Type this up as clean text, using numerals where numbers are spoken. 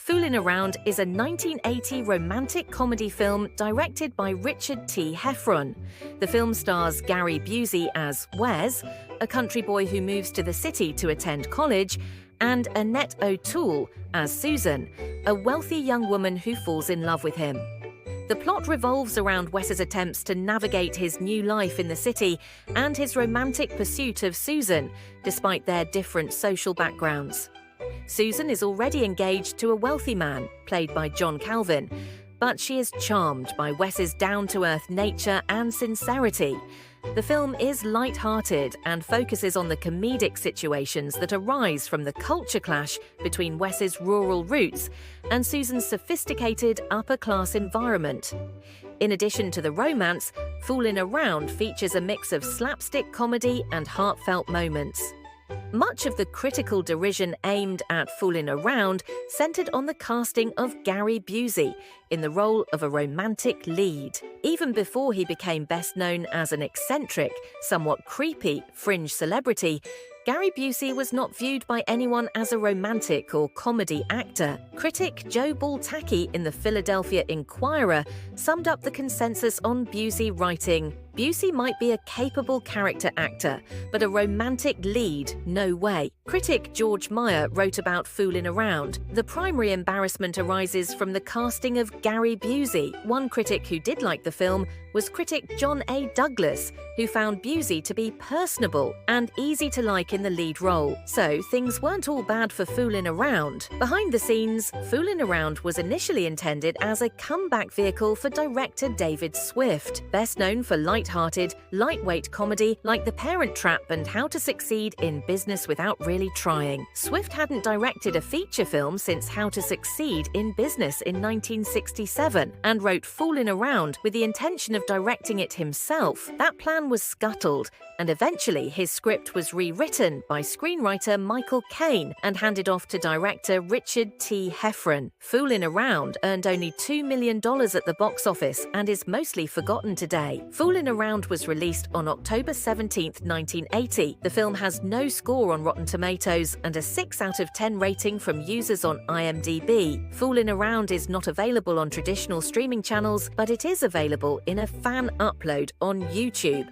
Foolin Around is a 1980 romantic comedy film directed by Richard T. Heffron. The film stars Gary Busey as Wes, a country boy who moves to the city to attend college, and Annette O'Toole as Susan, a wealthy young woman who falls in love with him. The plot revolves around Wes's attempts to navigate his new life in the city and his romantic pursuit of Susan, despite their different social backgrounds. Susan is already engaged to a wealthy man, played by John Calvin, but she is charmed by Wes's down-to-earth nature and sincerity. The film is light-hearted and focuses on the comedic situations that arise from the culture clash between Wes's rural roots and Susan's sophisticated upper-class environment. In addition to the romance, Foolin Around features a mix of slapstick comedy and heartfelt moments. Much of the critical derision aimed at Foolin Around centered on the casting of Gary Busey in the role of a romantic lead. Even before he became best known as an eccentric, somewhat creepy fringe celebrity, Gary Busey was not viewed by anyone as a romantic or comedy actor. Critic Joe Baltacki in the Philadelphia Inquirer summed up the consensus on Busey, writing, "Busey might be a capable character actor, but a romantic lead, no way." Critic George Meyer wrote about Foolin Around. "The primary embarrassment arises from the casting of Gary Busey." One critic who did like the film was critic John A. Douglas, who found Busey to be personable and easy to like in the lead role. So things weren't all bad for Foolin Around. Behind the scenes, Foolin Around was initially intended as a comeback vehicle for director David Swift, best known for light-hearted, lightweight comedy like The Parent Trap and How to Succeed in Business Without Really Trying. Swift hadn't directed a feature film since How to Succeed in Business in 1967 and wrote Foolin Around with the intention of directing it himself. That plan was scuttled, and eventually his script was rewritten by screenwriter Michael Caine and handed off to director Richard T. Heffron. Foolin Around earned only $2 million at the box office and is mostly forgotten today. Foolin Around was released on October 17, 1980. The film has no score on Rotten Tomatoes and a 6 out of 10 rating from users on IMDb. Foolin Around is not available on traditional streaming channels, but it is available in a fan upload on YouTube.